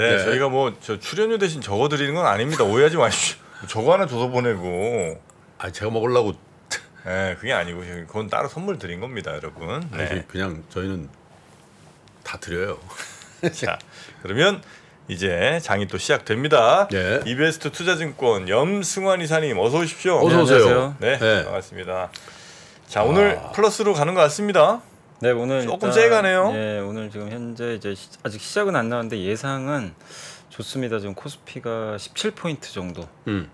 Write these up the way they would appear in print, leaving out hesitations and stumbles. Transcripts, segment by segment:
네, 저희가 뭐 저 출연료 대신 적어 드리는 건 아닙니다. 오해하지 마십시오. 저거 하나 줘서 보내고. 아, 제가 먹으려고. 네, 그게 아니고 그건 따로 선물 드린 겁니다, 여러분. 네. 아니, 그냥 저희는 다 드려요. 자, 그러면 이제 장이 또 시작됩니다. 네. 이베스트 투자증권 염승환 이사님 어서 오십시오. 어서 오세요. 네, 반갑습니다. 자, 오늘 플러스로 가는 것 같습니다. 네, 오늘 조금 세게 가네요. 네, 오늘 지금 현재 이제 아직 시작은 안 나왔는데 예상은 좋습니다. 지금 코스피가 17포인트 정도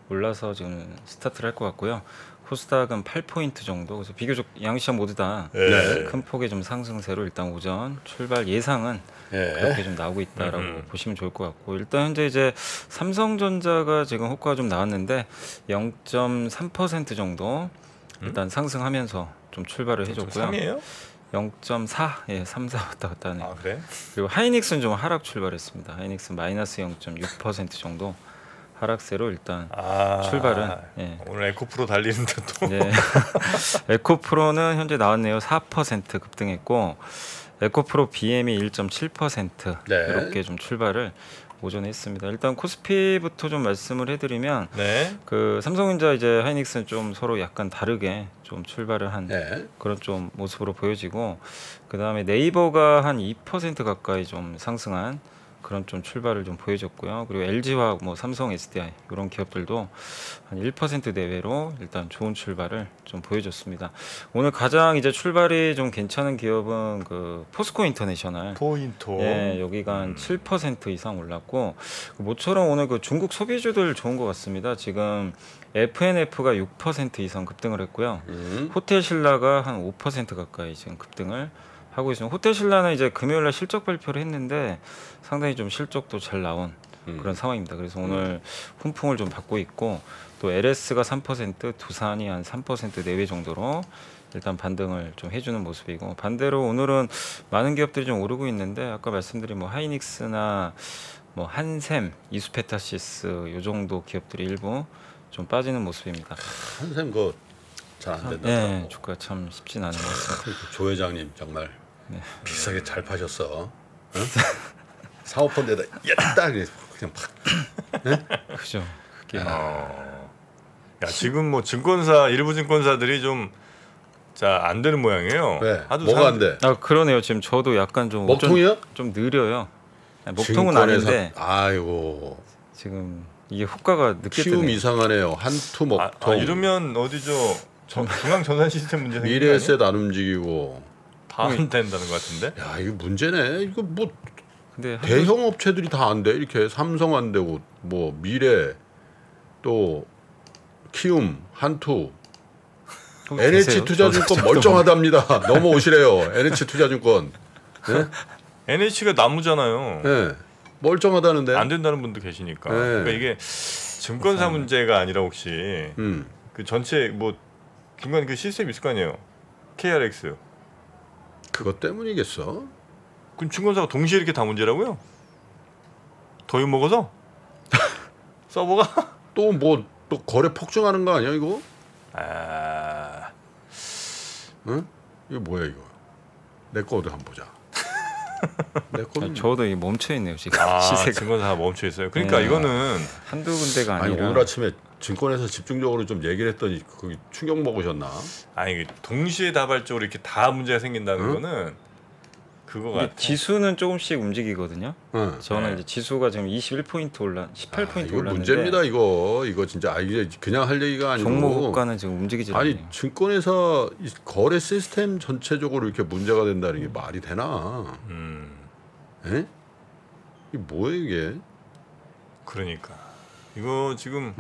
올라서 지금 스타트를 할 것 같고요. 코스닥은 8포인트 정도. 그래서 비교적 양시장 모두 다 큰 폭의 좀 상승세로 일단 오전 출발 예상은 그렇게 좀 나오고 있다라고 보시면 좋을 것 같고, 일단 현재 이제 삼성전자가 지금 호가가 좀 나왔는데 0.3% 정도 일단 상승하면서 좀 출발을 해줬고요. 3이에요? 0.4, 예, 3, 4 왔다 갔다 하네요. 아, 그래? 그리고 하이닉스는 좀 하락 출발했습니다. 하이닉스 마이너스 0.6% 정도 하락세로 일단 출발은. 예. 오늘 에코프로 달리는데 또. 네. 에코프로는 현재 나왔네요. 4% 급등했고, 에코프로 BM이 1.7% 이렇게 좀 출발을 오전에 했습니다. 일단 코스피부터 좀 말씀을 해드리면 그 삼성전자 이제 하이닉스는 좀 서로 약간 다르게 좀 출발을 한 그런 좀 모습으로 보여지고, 그 다음에 네이버가 한 2% 가까이 좀 상승한 그런 좀 출발을 좀 보여줬고요. 그리고 LG화학, 뭐 삼성, SDI 이런 기업들도 한 1% 내외로 일단 좋은 출발을 좀 보여줬습니다. 오늘 가장 이제 출발이 좀 괜찮은 기업은 그 포스코 인터내셔널. 포인토. 예, 여기가 한 7% 이상 올랐고, 모처럼 오늘 그 중국 소비주들 좋은 것 같습니다. 지금 FNF가 6% 이상 급등을 했고요. 호텔 신라가 한 5% 가까이 지금 급등을 하고 있습니다. 호텔 신라는 이제 금요일날 실적 발표를 했는데 상당히 좀 실적도 잘 나온 그런 상황입니다. 그래서 오늘 훈풍을 좀 받고 있고, 또 LS가 3%, 두산이 한 3% 내외 정도로 일단 반등을 좀 해주는 모습이고, 반대로 오늘은 많은 기업들이 좀 오르고 있는데, 아까 말씀드린 뭐 하이닉스나 뭐 한샘, 이수페타시스 요 정도 기업들이 일부 좀 빠지는 모습입니다. 한샘 그거 잘 안 된다. 네, 주가 참 쉽진 않은 것 같습니다. 조 회장님 정말 비싸게 잘 파셨어. 응? 사모펀드에다 딱 그냥 팍. 네? 그죠. 그게 야, 지금 뭐 증권사 일부 증권사들이 좀 안 되는 모양이에요. 왜? 뭐가 안 돼? 아, 그러네요. 지금 저도 약간 좀 먹통이요? 좀 느려요. 아니, 먹통은 아닌데. 아이고. 지금 이게 호가가 늦게 뜨네요. 키움 이상하네요. 한투 먹통. 이러면 어디죠? 중앙 전산 시스템 문제 생기는 거 미래에셋 안 움직이고 다 안 된다는 것 같은데? 야, 이거 문제네. 이거 뭐 근데 대형 업체들이 다 안 돼. 이렇게 삼성 안 되고 뭐 미래 또 키움, 한투, NH투자증권 멀쩡하답니다. 넘어오시래요. NH투자증권. 네? NH가 나무잖아요. 네. 멀쩡하다는데. 안 된다는 분도 계시니까. 네. 그러니까 이게 증권사 문제가 아니라 혹시 그 전체 뭐 중간 그 시스템 있을 거 아니에요. KRX. 그것 때문이겠어. 그럼 증권사가 동시에 이렇게 다 문제라고요? 더 먹어서? 서버가? 또 뭐 또 거래 폭증하는 거 아니야 이거? 응? 이거 뭐야 이거? 내 거도 한번 보자. 내 거는 저도 이게 멈춰 있네요 지금. 시세가. 증권사가 멈춰 있어요. 그러니까 이거는 한두 군데가 아니라. 아니 오늘 아침에 증권에서 집중적으로 좀 얘기를 했더니 거기 충격 먹으셨나? 아니 동시에 다발적으로 이렇게 다 문제가 생긴다는 거는 그거 같아. 지수는 조금씩 움직이거든요. 저는 이제 지수가 지금 21포인트 18포인트 이거 올랐는데. 문제입니다 이거 진짜 이게 그냥 할 얘기가 아니고 종목 호가는 지금 움직이지 않아요. 아니 증권에서 이 거래 시스템 전체적으로 이렇게 문제가 된다는 게 말이 되나? 에? 이게 뭐예요 이게? 그러니까 이거 지금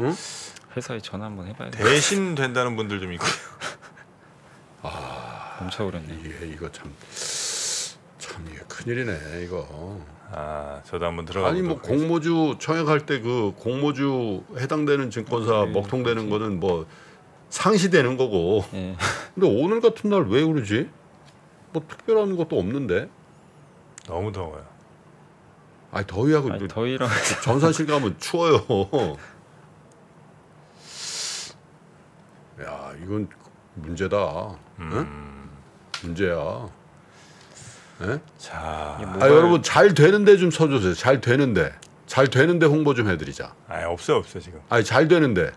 회사에 전화 한번 해봐야 돼. 대신 된다는 분들 좀 있고요. 멈춰버렸네. 이거 참 이게 큰일이네 이거. 저도 한번 들어가. 아니 뭐 공모주 청약할 때 그 공모주 해당되는 증권사 먹통되는 거는 뭐 상시되는 거고. 근데 오늘 같은 날 왜 그러지? 뭐 특별한 것도 없는데. 너무 더워요. 아니 더위하고 아니, 더위랑 전산실 가면 추워요. 야 이건 문제다. 응? 문제야. 네? 자, 여러분 잘 되는데 좀 서주세요. 잘 되는데. 잘 되는데 홍보 좀 해드리자. 없어요 지금. 아니 잘 되는데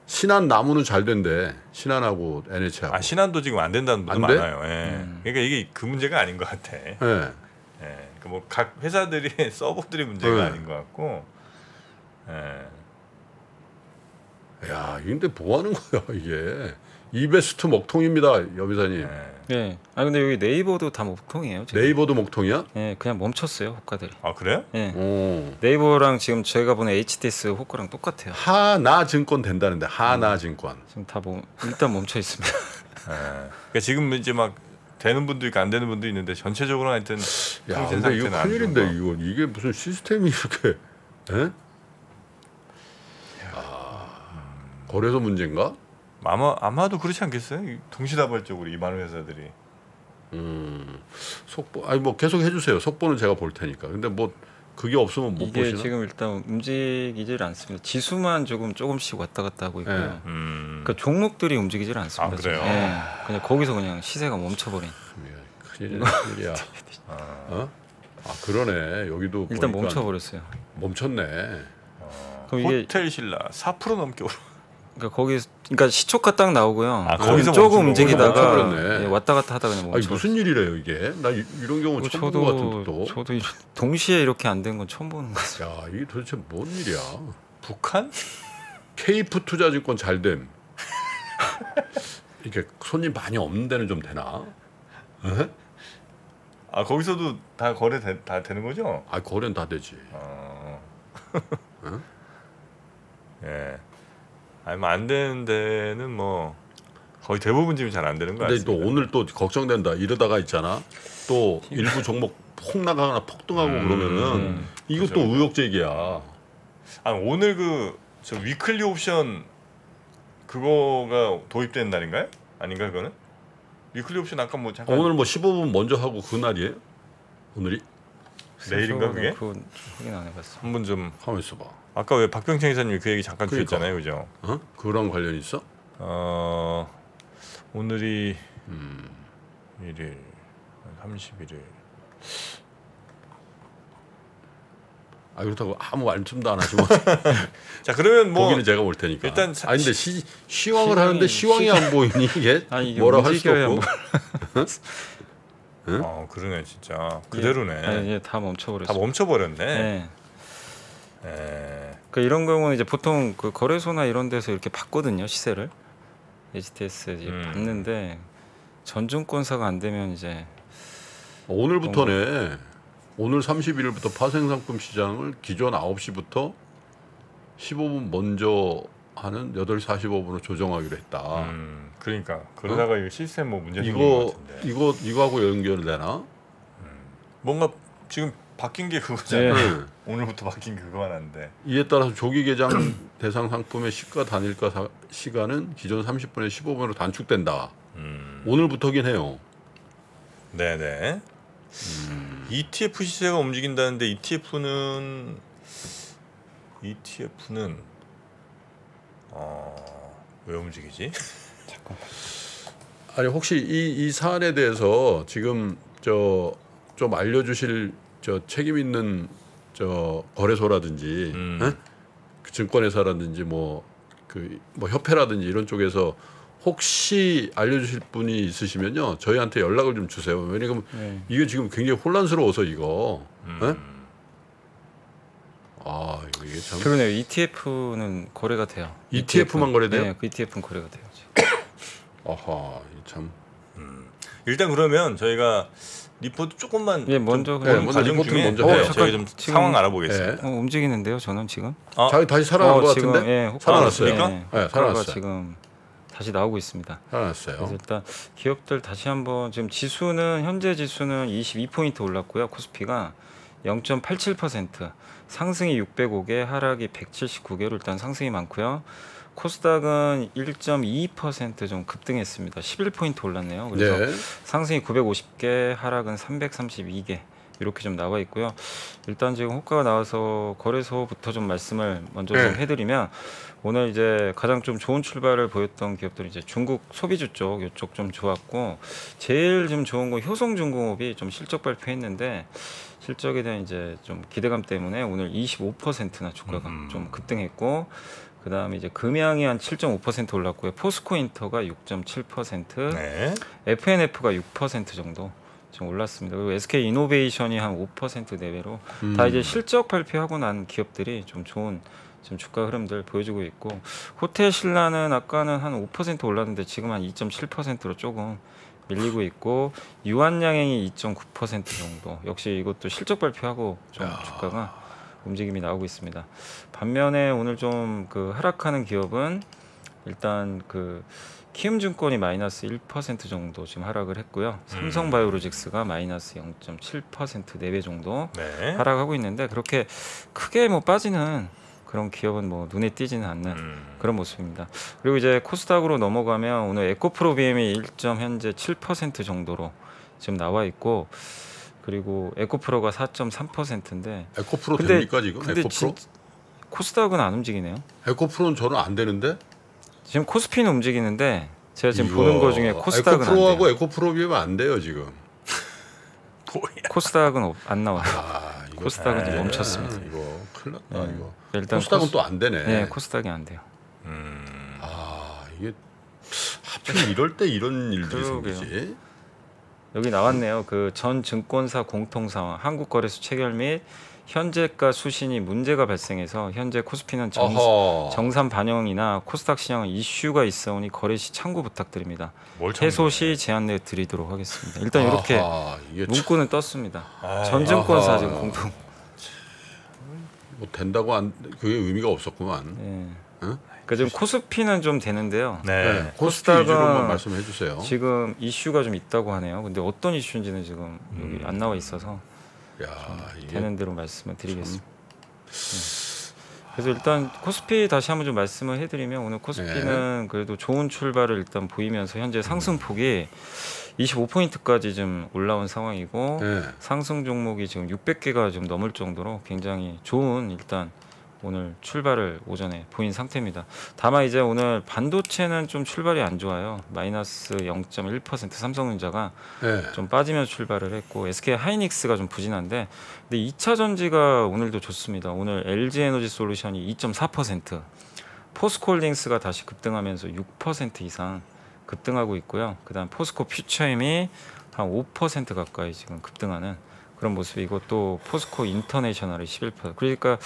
신한 나무는 잘 된대. 신한하고 NH하고. 신한도 지금 안 된다는 분도 안 돼? 많아요. 예. 그러니까 이게 그 문제가 아닌 것 같아. 예. 예. 그 뭐 각 회사들이 서버들이 문제가 네. 아닌 것 같고. 예. 야, 근데 뭐 하는 거야 이게? 이베스트 먹통입니다, 여비사님. 예. 예. 아 근데 여기 네이버도 다 목통이에요. 지금. 네이버도 먹통이야? 예, 그냥 멈췄어요 호가들이. 아 그래요? 예. 오. 네이버랑 지금 저희가 보는 HTS 호가랑 똑같아요. 하나증권 된다는데 하나증권. 지금 다 일단 멈춰 있습니다. 예. 그러니까 지금 이제 막 되는 분도 있고 안 되는 분도 있는데 전체적으로 하여튼 야, 상승 근데 이거 상태는 안 큰일인데 좋은 거. 이게 무슨 시스템이 이렇게? 예? 거래소 문제인가? 아마도 그렇지 않겠어요? 동시다발적으로 이 많은 회사들이. 속보 아니 뭐 계속 해주세요. 속보는 제가 볼 테니까. 근데 뭐 그게 없으면 못 이게 보시나? 지금 일단 움직이질 않습니다. 지수만 조금씩 왔다 갔다 하고 있고요. 예. 그러니까 종목들이 움직이질 않습니다. 아, 그래요? 지금. 예. 그냥 거기서 그냥 시세가 멈춰버린. 큰일이야. 어? 아 그러네. 여기도 일단 보니까 멈춰버렸어요. 멈췄네. 그럼 이게 호텔 신라 4% 넘게 오르. 그러니까 시초가 딱 나오고요. 아, 거기서 조금 멈춘 거구나. 움직이다가 멈춰버렸네. 예, 왔다 갔다 하다 그냥 아니 멈춰. 무슨 일이래요 이게? 나 이런 경우 처음 본 것 같은데 또. 저도 동시에 이렇게 안 된 건 처음 보는 거죠. 야 이게 도대체 뭔 일이야? 북한? 케이프 투자증권 잘됨. 이렇게 손님 많이 없는 데는 좀 되나? 에? 아 거기서도 다 거래 다 되는 거죠? 아 거래는 다 되지. 예. 아니 뭐안 되는 데는 뭐 거의 대부분 지금 잘 안 되는 거 근데 같습니다. 또 오늘 또 걱정된다. 이러다가 있잖아. 또 일부 종목 폭 나가거나 폭등하고 그러면은 이것도 그죠. 의혹 제기야. 아 오늘 저 위클리 옵션 그거가 도입된 날인가요? 아닌가 그거는? 위클리 옵션 아까 뭐 잠깐 오늘 뭐 15분 먼저 하고 그 날이에요? 오늘이? 내일인가 그게? 그건 확인 안 해봤어. 한번 좀 가만 있어봐. 아까 왜 박병창 이사님이 그 얘기 잠깐 그러니까. 주셨잖아요, 그죠? 어? 그거랑 관련 있어? 오늘이 1일 31일 아 그렇다고 아무 말씀도 안 하시고 자 그러면 뭐 보기는 제가 볼 테니까. 일단 아니 근데 시황을 하는데 시황이 안 보이니 이게 아니, 이게 뭐라 할 수 움직여야 없고. 그러네 진짜 그대로네. 아니, 다 멈춰버렸어요. 다 멈춰버렸네. 네. 예. 그러니까 이런 경우는 이제 보통 그 거래소나 이런 데서 이렇게 봤거든요 시세를 HTS 이제 봤는데 전증권사가 안 되면 이제 오늘부터네. 오늘 31일부터 파생상품 시장을 기존 9시부터 15분 먼저 하는 8시 45분으로 조정하기로 했다. 그러니까 그러다가 이 시스템 뭐 문제 생긴 것 같은데. 이거하고 연결되나? 뭔가 지금 바뀐 게 그거잖아요. 네. 오늘부터 바뀐 게 그거 하나인데. 이에 따라서 조기 개장 대상 상품의 시가 단일가 시간은 기존 30분에 15분으로 단축된다. 오늘부터긴 해요. 네네. ETF 시세가 움직인다는데 ETF는 왜 움직이지? 아니 혹시 이 사안에 대해서 지금 좀 알려주실 책임 있는 거래소라든지 그 증권회사라든지 뭐 협회라든지 이런 쪽에서 혹시 알려주실 분이 있으시면요 저희한테 연락을 좀 주세요. 왜냐면 이게 지금 굉장히 혼란스러워서 이거. 이게 참. 그러네요. ETF는 거래가 돼요. ETF만 거래돼요? 네, 그 ETF는 거래가 돼요. 지금. 아하, 참. 일단 그러면 저희가 리포트 조금만 예, 먼저 네, 그냥 먼저 과정 리포트 중에 먼저 해요. 저희 좀 지금- 상황 알아보겠습니다. 움직이는데요. 저는 지금 다시 살아난 것 지금, 같은데? 예, 호가가 살아났어요? 네, 네, 호가가 살아났어요. 지금 다시 나오고 있습니다. 살아났어요. 그래서 일단 기업들 다시 한번 지금 지수는 현재 지수는 22포인트 올랐고요. 코스피가 0.87% 상승이 605개, 하락이 179개로 일단 상승이 많고요. 코스닥은 1.22% 좀 급등했습니다. 11포인트 올랐네요. 그래서 네. 상승이 950개, 하락은 332개. 이렇게 좀 나와 있고요. 일단 지금 호가가 나와서 거래소부터 좀 말씀을 먼저 좀 해드리면 오늘 이제 가장 좀 좋은 출발을 보였던 기업들이 이제 중국 소비주 쪽 이쪽 좀 좋았고 제일 좀 좋은 건 효성중공업이 좀 실적 발표했는데 실적에 대한 이제 좀 기대감 때문에 오늘 25%나 주가가 좀 급등했고 그다음에 이제 금양이 한 7.5% 올랐고요. 포스코인터가 6.7%, 네. FNF가 6% 정도 좀 올랐습니다. 그리고 SK이노베이션이 한 5% 내외로 다 이제 실적 발표하고 난 기업들이 좀 좋은 지금 주가 흐름들 보여주고 있고 호텔신라는 아까는 한 5% 올랐는데 지금 한 2.7%로 조금 밀리고 있고 유한양행이 2.9% 정도 역시 이것도 실적 발표하고 좀 주가가 움직임이 나오고 있습니다. 반면에 오늘 좀 그 하락하는 기업은 일단 그 키움증권이 마이너스 1% 정도 지금 하락을 했고요. 삼성바이오로직스가 마이너스 0.7% 내외 정도 네. 하락하고 있는데 그렇게 크게 뭐 빠지는 그런 기업은 뭐 눈에 띄지는 않는 그런 모습입니다. 그리고 이제 코스닥으로 넘어가면 오늘 에코프로비엠이 1점 현재 7% 정도로 지금 나와 있고 그리고 에코프로가 4.3%인데 에코프로 됩니까 지금? 근데 에코프로? 코스닥은 안 움직이네요. 에코프로는 저는 안 되는데. 지금 코스피는 움직이는데 제가 지금 보는 거 중에 코스닥은 안 에코프로하고 돼요. 에코프로 비하면 안 돼요 지금. 코스닥은 안 나와요. 이거 코스닥은 지금 멈췄습니다. 이거 큰일 났다 네. 이거. 일단 코스닥은 또 안 되네. 네, 코스닥이 안 돼요. 이게 하필 이럴 때 이런 일들이 그러게요. 생기지. 여기 나왔네요. 그 전 증권사 공통 상황, 한국거래소 체결 및 현재가 수신이 문제가 발생해서 현재 코스피는 정산 반영이나 코스닥 시장은 이슈가 있어오니 거래 시 참고 부탁드립니다. 해소 시 제안 내 드리도록 하겠습니다. 일단 이렇게 이게 문구는 떴습니다. 전 증권사 지금 공통. 뭐 된다고 안 그게 의미가 없었구만. 네. 응? 그러니까 지금 코스피는 좀 되는데요. 네. 코스닥 위주로만 말씀해 주세요. 지금 이슈가 좀 있다고 하네요. 근데 어떤 이슈인지는 지금 여기 안 나와 있어서 이게 되는 대로 말씀을 드리겠습니다. 그래서 일단 코스피 다시 한번 좀 말씀을 해드리면 오늘 코스피는 그래도 좋은 출발을 일단 보이면서 현재 상승폭이 25포인트까지 좀 올라온 상황이고 상승 종목이 지금 600개가 좀 넘을 정도로 굉장히 좋은 일단 오늘 출발을 오전에 보인 상태입니다. 다만 이제 오늘 반도체는 좀 출발이 안 좋아요. 마이너스 0.1% 삼성전자가 좀 빠지면서 출발을 했고 SK 하이닉스가 좀 부진한데 근데 2차 전지가 오늘도 좋습니다. 오늘 LG 에너지 솔루션이 2.4%, 포스코홀딩스가 다시 급등하면서 6% 이상 급등하고 있고요. 그다음 포스코 퓨처엠이 한 5% 가까이 지금 급등하는 그런 모습이고 또 포스코 인터내셔널이 11%. 그러니까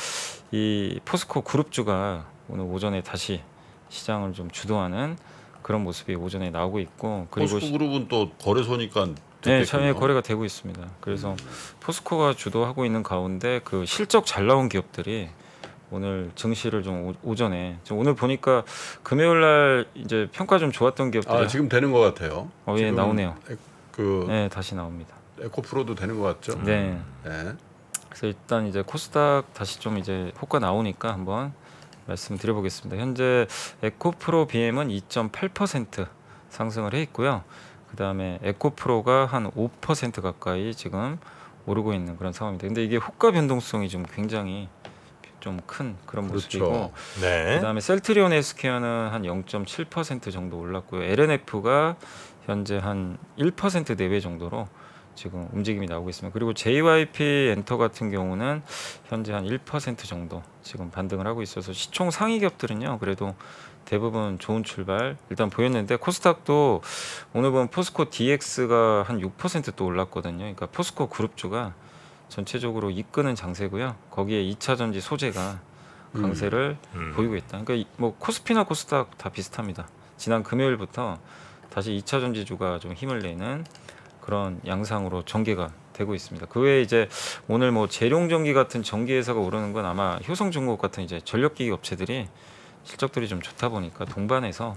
이 포스코 그룹주가 오늘 오전에 다시 시장을 좀 주도하는 그런 모습이 오전에 나오고 있고 그리고 포스코 그룹은 또 거래소니까 네, 저희 거래가 되고 있습니다. 그래서 포스코가 주도하고 있는 가운데 그 실적 잘 나온 기업들이 오늘 증시를 좀 오전에 오늘 보니까 금요일 날 이제 평가 좀 좋았던 기업들이 지금 되는 것 같아요. 예, 나오네요. 네, 다시 나옵니다. 에코프로도 되는 것 같죠? 네. 그래서 일단 이제 코스닥 다시 좀 이제 호가 나오니까 한번 말씀드려보겠습니다. 현재 에코프로 BM은 2.8% 상승을 해 있고요. 그 다음에 에코프로가 한 5% 가까이 지금 오르고 있는 그런 상황입니다. 근데 이게 호가 변동성이 좀 굉장히 좀 큰 그런 모습이고 네. 그다음에 셀트리온 헬스케어는 한 0.7% 정도 올랐고요. LNF가 현재 한 1% 내외 정도로 지금 움직임이 나오고 있습니다. 그리고 JYP 엔터 같은 경우는 현재 한 1% 정도 지금 반등을 하고 있어서 시총 상위 기업들은요. 그래도 대부분 좋은 출발 일단 보였는데 코스닥도 오늘 보면 포스코 DX가 한 6% 또 올랐거든요. 그러니까 포스코 그룹주가 전체적으로 이끄는 장세고요. 거기에 2차 전지 소재가 강세를 보이고 있다. 그러니까 뭐 코스피나 코스닥 다 비슷합니다. 지난 금요일부터 다시 2차 전지주가 좀 힘을 내는 그런 양상으로 전개가 되고 있습니다. 그 외에 이제 오늘 뭐 재룡전기 같은 전기 회사가 오르는 건 아마 효성중공업 같은 이제 전력기기 업체들이 실적들이 좀 좋다 보니까 동반해서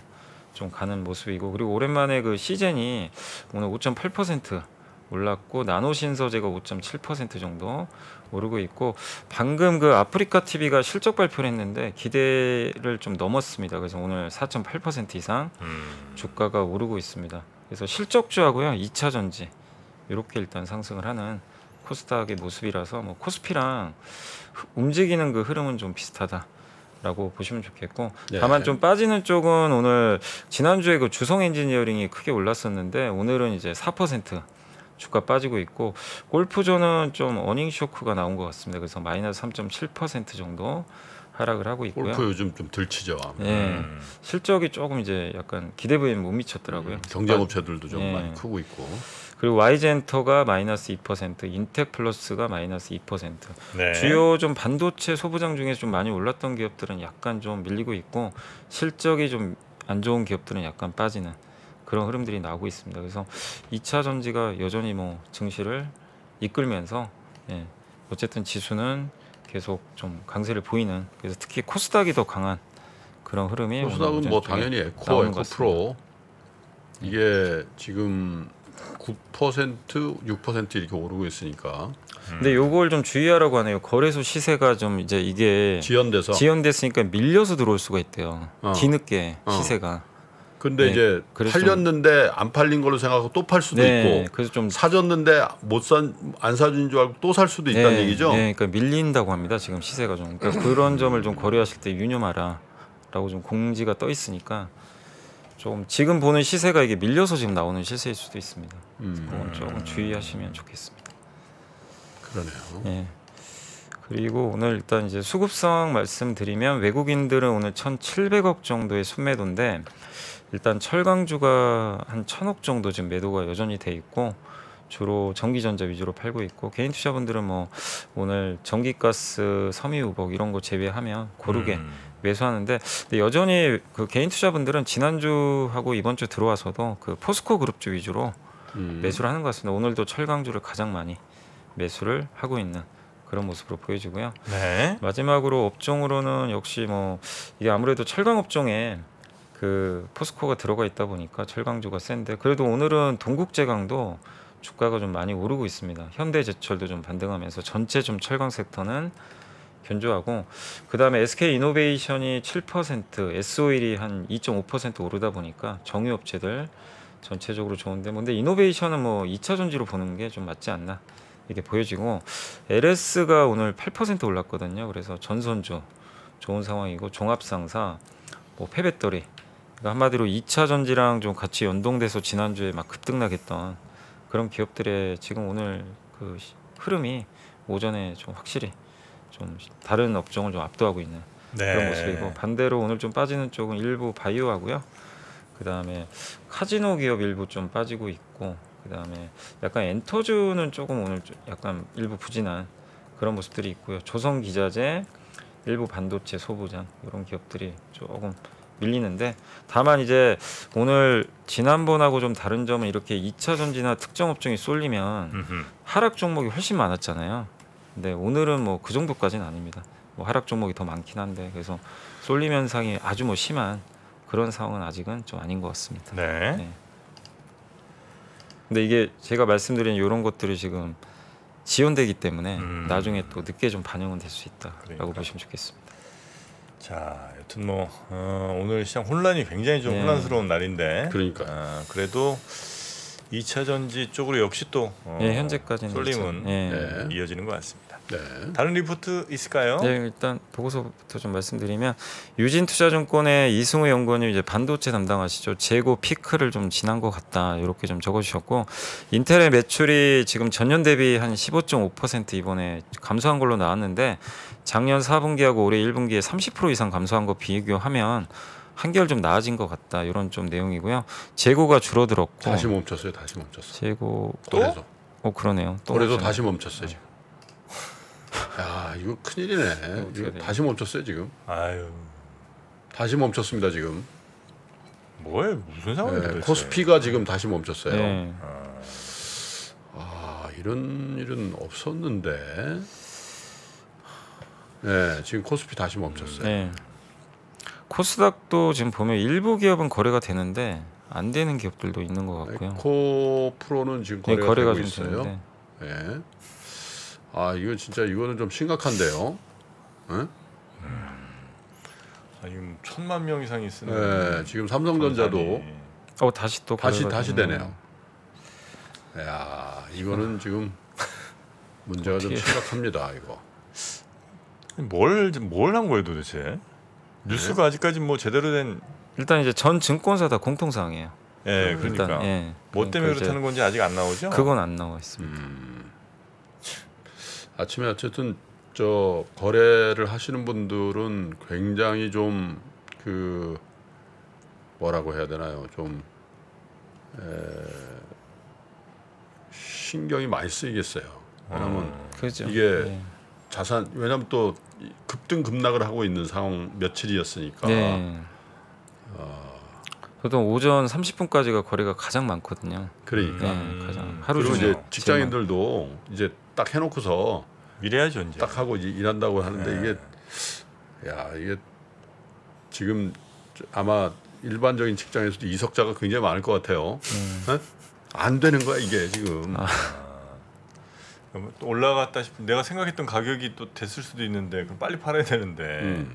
좀 가는 모습이고 그리고 오랜만에 그 시젠이 오늘 5.8% 올랐고 나노신소재가 5.7% 정도 오르고 있고 방금 그 아프리카 TV가 실적 발표를 했는데 기대를 좀 넘었습니다. 그래서 오늘 4.8% 이상 주가가 오르고 있습니다. 그래서 실적주하고요 2차 전지 이렇게 일단 상승을 하는 코스닥의 모습이라서 뭐 코스피랑 움직이는 그 흐름은 좀 비슷하다라고 보시면 좋겠고 네. 다만 좀 빠지는 쪽은 오늘 지난주에 그 주성 엔지니어링이 크게 올랐었는데 오늘은 이제 4% 주가 빠지고 있고 골프존은 좀 어닝 쇼크가 나온 것 같습니다. 그래서 마이너스 3.7% 정도 하락을 하고 있고요. 골프 요즘 좀 들치죠. 예, 실적이 조금 이제 약간 기대 부위에 못 미쳤더라고요. 경쟁업체들도 좀 예. 많이 크고 있고. 그리고 YG엔터가 마이너스 2%, 인텍플러스가 마이너스 2%. 네. 주요 좀 반도체 소부장 중에 좀 많이 올랐던 기업들은 약간 좀 밀리고 있고 실적이 좀 안 좋은 기업들은 약간 빠지는 그런 흐름들이 나오고 있습니다. 그래서 2차 전지가 여전히 뭐 증시를 이끌면서 예, 어쨌든 지수는 계속 좀 강세를 보이는 그래서 특히 코스닥이 더 강한 그런 흐름이 코스닥은 오늘 뭐 오전 쪽에 당연히 에코, 나오는 것 에코프로 이게 지금 9%, 6% 이렇게 오르고 있으니까 근데 요걸 좀 주의하라고 하네요. 거래소 시세가 좀 이제 이게 지연돼서. 지연됐으니까 밀려서 들어올 수가 있대요. 어. 뒤늦게 어. 시세가. 근데 네, 이제 그래서 팔렸는데 안 팔린 걸로 생각하고 또 팔 수도 네, 있고 그래서 좀 사줬는데 안 사준 줄 알고 또 살 수도 있다는 네, 얘기죠. 네, 그러니까 밀린다고 합니다. 지금 시세가 좀. 그러니까 그런 점을 좀 고려하실 때 유념하라라고 좀 공지가 떠 있으니까 좀 지금 보는 시세가 이게 밀려서 지금 나오는 시세일 수도 있습니다. 그건 조금 주의하시면 좋겠습니다. 그러네요. 예. 그리고 오늘 일단 이제 수급성 말씀드리면 외국인들은 오늘 1,700억 정도의 순매도인데 일단 철강주가 한 1,000억 정도 지금 매도가 여전히 돼 있고 주로 전기전자 위주로 팔고 있고 개인 투자분들은 뭐 오늘 전기가스, 섬유유복 이런 거 제외하면 고르게 매수하는데 근데 여전히 그 개인 투자분들은 지난주하고 이번 주 들어와서도 그 포스코 그룹주 위주로 매수를 하는 것 같습니다. 오늘도 철강주를 가장 많이 매수를 하고 있는 그런 모습으로 보여지고요. 네. 마지막으로 업종으로는 역시 뭐 이게 아무래도 철강 업종에 그 포스코가 들어가 있다 보니까 철강주가 센데 그래도 오늘은 동국제강도 주가가 좀 많이 오르고 있습니다. 현대제철도 좀 반등하면서 전체 좀 철강 섹터는 견조하고 그다음에 SK이노베이션이 7%, S-오일이 한 2.5% 오르다 보니까 정유업체들 전체적으로 좋은데 근데 이노베이션은 뭐 2차 전지로 보는 게 좀 맞지 않나 이렇게 보여지고 LS가 오늘 8% 올랐거든요. 그래서 전선주 좋은 상황이고 종합상사, 뭐 폐배터리 그러니까 한마디로 2차 전지랑 좀 같이 연동돼서 지난주에 막 급등락했던 그런 기업들의 지금 오늘 그 흐름이 오전에 좀 확실히 좀 다른 업종을 좀 압도하고 있는 네. 그런 모습이고 반대로 오늘 좀 빠지는 쪽은 일부 바이오하고요. 그다음에 카지노 기업 일부 좀 빠지고 있고 그다음에 약간 엔터주는 조금 오늘 좀 약간 일부 부진한 그런 모습들이 있고요. 조선기자재, 일부 반도체 소부장 이런 기업들이 조금 밀리는데 다만 이제 오늘 지난번하고 좀 다른 점은 이렇게 2차 전지나 특정 업종이 쏠리면 하락 종목이 훨씬 많았잖아요. 근데 오늘은 뭐 그 정도까지는 아닙니다. 뭐 하락 종목이 더 많긴 한데 그래서 쏠림 현상이 아주 뭐 심한 그런 상황은 아직은 좀 아닌 것 같습니다. 네. 네. 근데 이게 제가 말씀드린 이런 것들이 지금 지연되기 때문에 나중에 또 늦게 좀 반영은 될 수 있다라고 그러니까. 보시면 좋겠습니다. 자, 여튼 뭐 오늘 시장 혼란이 굉장히 좀 네. 혼란스러운 날인데. 그러니까. 그래도 2차 전지 쪽으로 역시 또 예, 현재까지는 쏠림은 예. 네. 이어지는 것 같습니다. 네. 다른 리포트 있을까요? 네, 일단 보고서부터 좀 말씀드리면 유진투자증권의 이승우 연구원이 이제 반도체 담당하시죠. 재고 피크를 좀 지난 것 같다 이렇게 좀 적어주셨고 인텔의 매출이 지금 전년 대비 한 15.5% 이번에 감소한 걸로 나왔는데 작년 4분기하고 올해 1분기에 30% 이상 감소한 거 비교하면 한결 좀 나아진 것 같다 이런 좀 내용이고요. 재고가 줄어들었고 다시 멈췄어요. 다시 멈췄어. 재고 그래서 그러네요. 또 그래도 멈췄네요. 다시 멈췄어요 지금. 야 이거 큰일이네. 이거 다시 멈췄어요 지금. 아유, 다시 멈췄습니다 지금. 뭐예요? 무슨 상황이에요? 네, 도대체? 코스피가 지금 다시 멈췄어요. 네. 아 이런 일은 없었는데. 네 지금 코스피 다시 멈췄어요. 네. 코스닥도 지금 보면 일부 기업은 거래가 되는데 안 되는 기업들도 있는 것 같고요. 에코 프로는 지금 네, 거래가, 되고 좀 있어요. 되는데. 네. 아 이거 진짜 이거는 좀 심각한데요. 네? 지금 1,000만 명 이상이 쓰는. 네, 지금 삼성전자도 다시 또 다시 거래가 다시 되네요. 되네요. 야 이거는 지금 문제가 좀 심각합니다. 이거. 뭘 한 거예요 도대체? 뉴스가 아직까지 뭐 제대로 된 일단 이제 전 증권사 다 공통사항이에요. 예, 그러니까 일단, 예. 뭐 때문에 그러니까 그렇다는 건지 아직 안 나오죠? 그건 안 나와 있습니다. 아침에 어쨌든 저 거래를 하시는 분들은 굉장히 좀 그 뭐라고 해야 되나요? 좀 신경이 많이 쓰이겠어요. 왜냐면 그죠. 이게 네. 자산 왜냐면 또 급등 급락을 하고 있는 상황 며칠이었으니까. 네. 보통 오전 30분까지가 거래가 가장 많거든요. 그러니까. 네, 가장 하루 그리고 종일. 이제 직장인들도 이제 딱 해놓고서 이래야죠 이제. 딱 하고 이제 일한다고 하는데 이게 지금 아마 일반적인 직장에서도 이석자가 굉장히 많을 것 같아요. 네? 안 되는 거야 이게 지금. 또 올라갔다 싶으면 내가 생각했던 가격이 또 됐을 수도 있는데 그럼 빨리 팔아야 되는데.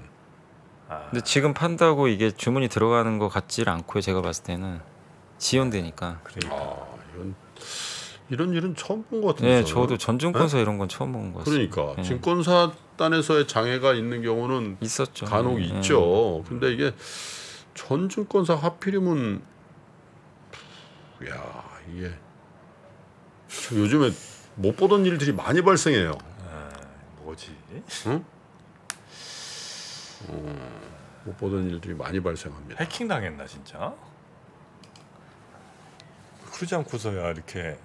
근데 지금 판다고 이게 주문이 들어가는 것 같지를 않고요. 제가 봤을 때는 지연되니까. 이런 일은 처음 본 것 같은데. 네, 저도 전증권사 이런 건 처음 본 것 같습니다. 그러니까 네. 증권사 단에서의 장애가 있는 경우는 있었죠. 간혹 네. 있죠. 근데 이게 전 증권사 하필이면 이게 요즘에 못 보던 일들이 많이 발생해요. 뭐지? 응? 못 보던 일들이 많이 발생합니다. 해킹 당했나 진짜? 그러지 않고서야 이렇게.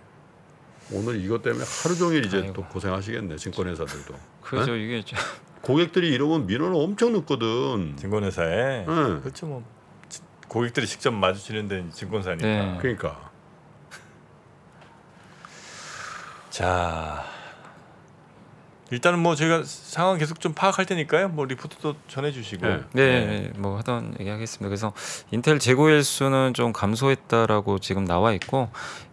오늘 이것 때문에 하루 종일 이제 아이고. 또 고생하시겠네 증권회사들도. 그죠. 네? 이게 좀 고객들이 이러면 민원을 엄청 넣거든. 증권회사에. 응. 그렇죠 뭐. 고객들이 직접 마주치는 데 증권사니까. 네. 그러니까 자, 일단은 뭐 저희가 상황 계속 좀 파악할 테니까요. 뭐 리포트도 전해주시고. 네. 네, 뭐 하던 얘기하겠습니다. 그래서 인텔 재고 일수는 좀 감소했다라고 지금 나와 있고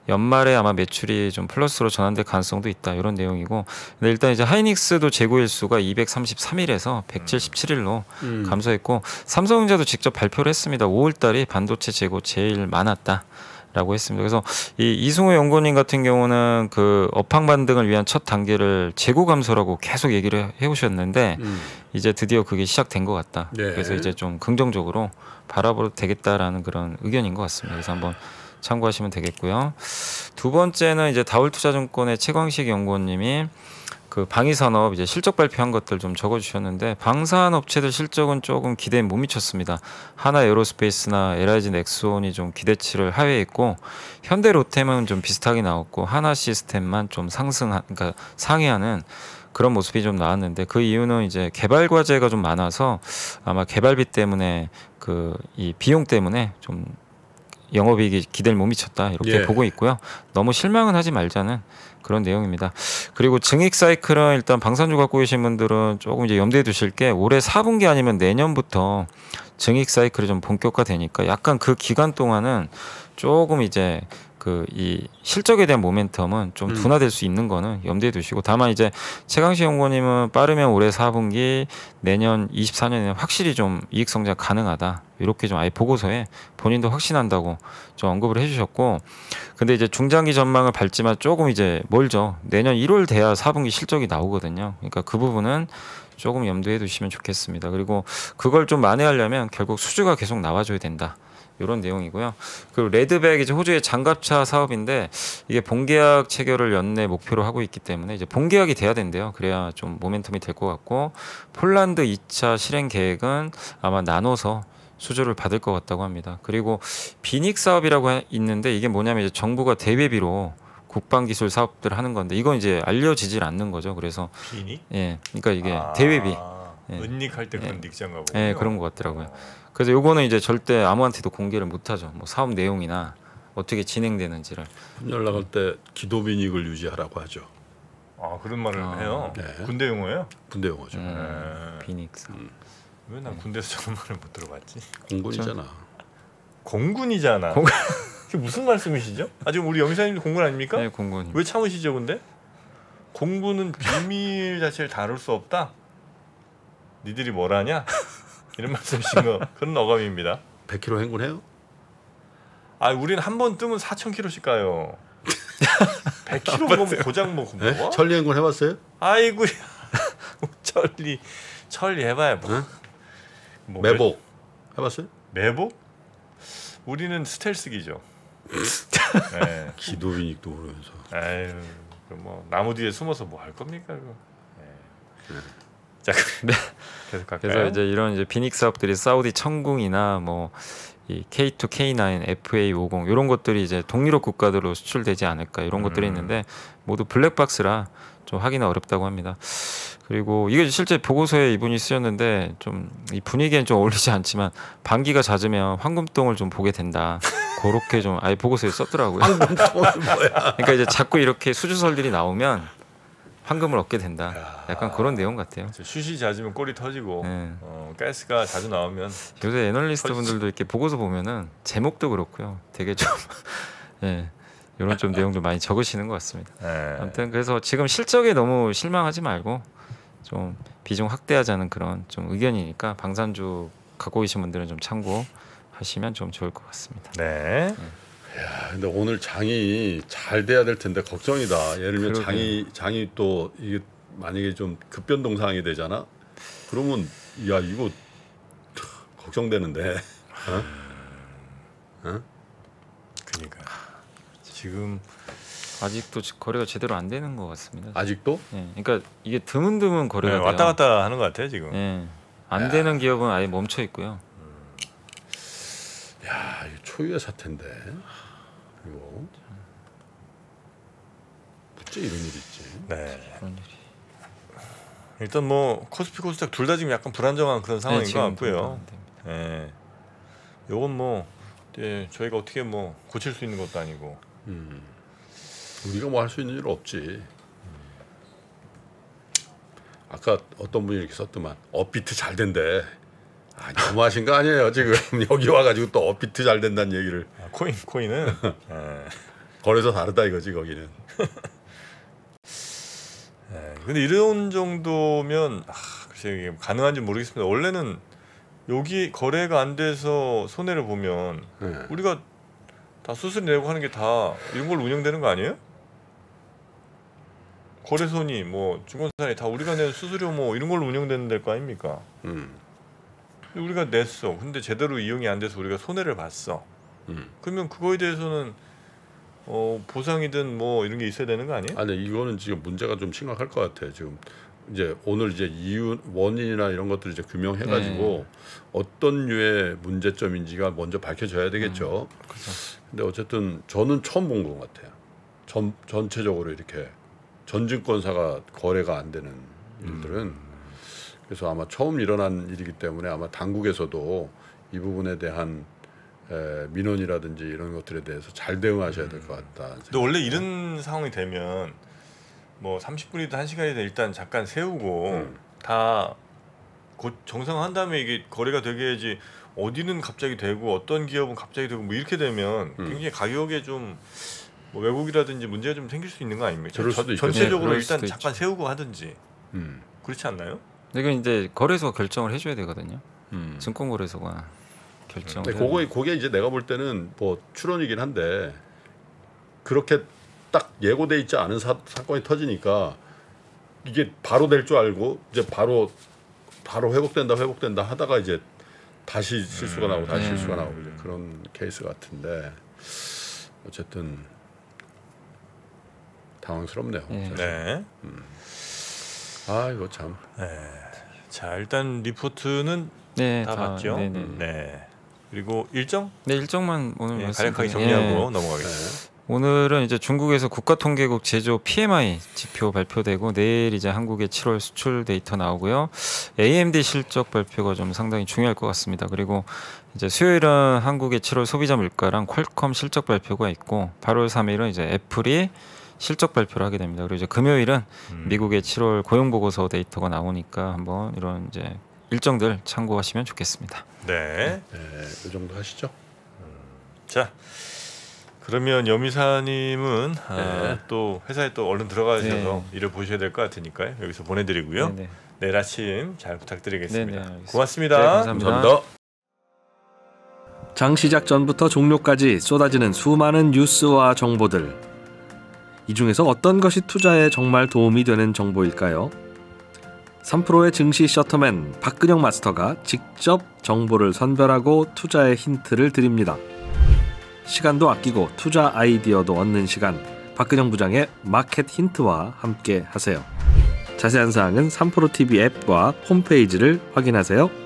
연말에 아마 매출이 좀 플러스로 전환될 가능성도 있다 이런 내용이고. 근데 일단 이제 하이닉스도 재고 일수가 233일에서 177일로 감소했고 삼성전자도 직접 발표를 했습니다. 5월달이 반도체 재고 제일 많았다. 라고 했습니다. 그래서 이 이승우 연구원님 같은 경우는 그 업황 반등을 위한 첫 단계를 재고 감소라고 계속 얘기를 해오셨는데 이제 드디어 그게 시작된 것 같다. 네. 그래서 이제 좀 긍정적으로 바라봐도 되겠다라는 그런 의견인 것 같습니다. 그래서 한번 참고하시면 되겠고요. 두 번째는 이제 다울투자증권의 최광식 연구원님이 그 방위산업 이제 실적 발표한 것들 좀 적어주셨는데 방산 업체들 실적은 조금 기대에 못 미쳤습니다. 하나 에어로스페이스나 LIG 넥스온이 좀 기대치를 하회했고 현대 롯데는 좀 비슷하게 나왔고 하나 시스템만 좀 그러니까 상회하는 그런 모습이 좀 나왔는데 그 이유는 이제 개발 과제가 좀 많아서 아마 개발비 때문에 그 이 비용 때문에 좀 영업이익이 기대를 못 미쳤다 이렇게 보고 있고요. 너무 실망은 하지 말자는 그런 내용입니다. 그리고 증익 사이클은 일단 방산주 갖고 계신 분들은 조금 이제 염두에 두실 게 올해 4분기 아니면 내년부터 증익 사이클이 좀 본격화되니까 약간 그 기간 동안은 조금 이제 그 이 실적에 대한 모멘텀은 좀 둔화될 수 있는 거는 염두에 두시고 다만 이제 최강식 연구원님은 빠르면 올해 4분기 내년 24년에 확실히 좀 이익 성장 가능하다 이렇게 좀 아예 보고서에 본인도 확신한다고 좀 언급을 해주셨고 근데 이제 중장기 전망을 밟지만 조금 이제 멀죠. 내년 1월 돼야 4분기 실적이 나오거든요. 그러니까 그 부분은 조금 염두에 두시면 좋겠습니다. 그리고 그걸 좀 만회하려면 결국 수주가 계속 나와줘야 된다. 이런 내용이고요. 그리고 레드백 이제 호주의 장갑차 사업인데 이게 본계약 체결을 연내 목표로 하고 있기 때문에 이제 본계약이 돼야 된대요. 그래야 좀 모멘텀이 될 것 같고 폴란드 2차 실행 계획은 아마 나눠서 수주를 받을 것 같다고 합니다. 그리고 비닉 사업이라고 있는데 이게 뭐냐면 이제 정부가 대외비로 국방기술 사업들을 하는 건데 이건 이제 알려지질 않는 거죠. 그래서 비닉? 예, 그러니까 이게 대외비. 예. 은닉할 때 그런 닉장가 보고. 예, 그런 것 같더라고요. 그래서 요거는 이제 절대 아무한테도 공개를 못하죠. 뭐 사업 내용이나 어떻게 진행되는지를. 분열 나갈 때 기도 비닉을 유지하라고 하죠. 아 그런 말을 해요. 네. 군대 용어예요? 군대 용어죠. 비닉사. 왜 난 군대에서 저런 말을 못 들어봤지? 공군이잖아. 공군이잖아. 그게 무슨 말씀이시죠? 아 지금 우리 영사님도 공군 아닙니까? 네, 공군. 왜 참으시죠, 근데? 공군은 비밀 자체를 다룰 수 없다. 니들이 뭘 하냐? 이런 말씀이신 거 그런 어감입니다. 100km 행군해요? 아, 우리는 한 번 뜨면 4,000km씩 가요. 100kg 먹으면 고장 먹고 네? 뭐? 천리 행군 해봤어요? 아이고야. 천리 해봐야 뭐. 뭐 매복 해봤어요? 매복? 우리는 스텔스기죠. 네. 기도비닉도 모르면서. 아유, 뭐 나무 뒤에 숨어서 뭐 할 겁니까 그거. 네. 자, 계속 갈까요? 그래서 이제 이런 이제 비닉 사업들이 사우디 천궁이나 뭐 이 K2, K9, FA50 이런 것들이 이제 동유럽 국가들로 수출되지 않을까 이런 것들이 있는데 모두 블랙박스라 좀 하기는 어렵다고 합니다. 그리고 이게 실제 보고서에 이분이 쓰였는데 좀 이 분위기엔 좀 어울리지 않지만 반기가 잦으면 황금똥을 좀 보게 된다. 그렇게 좀 아예 보고서에 썼더라고요. 황금똥은 뭐야? 그러니까 이제 자꾸 이렇게 수주설들이 나오면 황금을 얻게 된다. 약간 그런 내용 같아요. 슛이 잦으면 골이 터지고 네. 가스가 자주 나오면 요새 애널리스트 분들도 이렇게 보고서 보면은 제목도 그렇고요. 되게 좀 예. 이런 좀 내용 좀 많이 적으시는 것 같습니다. 네. 아무튼 그래서 지금 실적에 너무 실망하지 말고 좀 비중 확대하자는 그런 좀 의견이니까 방산주 갖고 계신 분들은 좀 참고하시면 좀 좋을 것 같습니다. 네. 야, 근데 오늘 장이 잘 돼야 될 텐데 걱정이다. 예를 들면 그러게요. 장이 또 이게 만약에 좀 급변동 상황이 되잖아. 그러면 야 이거 걱정되는데. 어? 그러니까 지금 아직도 거래가 제대로 안 되는 것 같습니다. 아직도? 예. 그러니까 이게 드문드문 거래가 네, 돼요. 왔다 갔다 하는 것 같아요 지금. 예. 안 되는 기업은 아예 멈춰 있고요. 야 이거 초유의 사태인데. 이거 어째 이런 일이 있지? 네. 그런 일이. 일단 뭐 코스피 코스닥 둘 다 지금 약간 불안정한 그런 상황인 것 지금 같고요. 좀 예. 요건 뭐 저희가 어떻게 뭐 고칠 수 있는 것도 아니고. 우리가 뭐 할 수 있는 일 없지. 아까 어떤 분이 이렇게 썼더만 업비트 잘 된대. 아, 너무하신 거 아니에요 지금. 여기 와가지고 또 업비트 잘 된다는 얘기를. 코인은 예. 거래소 다르다 이거지 거기는. 예. 근데 이런 정도면 글쎄 이게 가능한지 모르겠습니다. 원래는 여기 거래가 안 돼서 손해를 보면 네. 우리가 다 수수료 내고 하는 게 다 이런 걸로 운영되는 거 아니에요? 거래소니 뭐 증권사니 다 우리가 낸 수수료 뭐 이런 걸로 운영되는 될 거 아닙니까? 우리가 냈어. 근데 제대로 이용이 안 돼서 우리가 손해를 봤어. 그러면 그거에 대해서는 보상이든 뭐 이런 게 있어야 되는 거 아니에요? 아니 이거는 지금 문제가 좀 심각할 것 같아요. 지금 이제 오늘 이제 이유 원인이나 이런 것들 이제 규명해가지고 어떤 류의 문제점인지가 먼저 밝혀져야 되겠죠. 그렇죠. 근데 어쨌든 저는 처음 본 것 같아요. 전체적으로 이렇게 전 증권사가 거래가 안 되는 일들은 그래서 아마 처음 일어난 일이기 때문에 아마 당국에서도 이 부분에 대한 민원이라든지 이런 것들에 대해서 잘 대응하셔야 될 것 같다. 근데 원래 이런 상황이 되면 뭐 30분이든 1시간이든 일단 잠깐 세우고 다 곧 정상화한 다음에 이게 거래가 되게 해야지. 어디는 갑자기 되고 어떤 기업은 갑자기 되고 뭐 이렇게 되면 굉장히 가격에 좀 뭐 왜곡이라든지 문제가 좀 생길 수 있는 거 아닙니까? 그럴 수도 있겠죠. 전체적으로 네, 일단 그럴 수도 잠깐 있죠. 세우고 하든지 음. 그렇지 않나요? 이건 이제 거래소가 결정을 해줘야 되거든요. 증권거래소가 결정을. 근데 그게 이제 내가 볼 때는 뭐 추론이긴 한데 그렇게 딱 예고돼 있지 않은 사건이 터지니까 이게 바로 될 줄 알고 이제 바로 회복된다 하다가 이제 다시 실수가 나오고 다시 실수가 나오고 이제 그런 케이스 같은데 어쨌든 당황스럽네요. 네. 아 이거 참. 자 일단 리포트는 네, 다 봤죠. 네네. 네. 그리고 일정? 네, 일정만 오늘 간략하게 말씀드릴게요. 정리하고 예. 넘어가겠습니다. 오늘은 이제 중국에서 국가통계국 제조 PMI 지표 발표되고 내일 이제 한국의 7월 수출 데이터 나오고요. AMD 실적 발표가 좀 상당히 중요할 것 같습니다. 그리고 이제 수요일은 한국의 7월 소비자 물가랑 퀄컴 실적 발표가 있고 8월 3일은 이제 애플이 실적 발표를 하게 됩니다. 그리고 이제 금요일은 미국의 7월 고용 보고서 데이터가 나오니까 한번 이런 이제 일정들 참고하시면 좋겠습니다. 네. 이 정도 하시죠. 자. 그러면 여미사님은 또 회사에 또 얼른 들어가셔서 일을 보셔야 될 것 같으니까요. 여기서 보내드리고요. 네네. 내일 아침 잘 부탁드리겠습니다. 네네, 알겠습니다. 고맙습니다. 네, 감사합니다. 감사합니다. 장 시작 전부터 종료까지 쏟아지는 수많은 뉴스와 정보들. 이 중에서 어떤 것이 투자에 정말 도움이 되는 정보일까요? 3프로의 증시 셔터맨 박근영 마스터가 직접 정보를 선별하고 투자의 힌트를 드립니다. 시간도 아끼고 투자 아이디어도 얻는 시간, 박근영 부장의 마켓 힌트와 함께 하세요. 자세한 사항은 3프로TV 앱과 홈페이지를 확인하세요.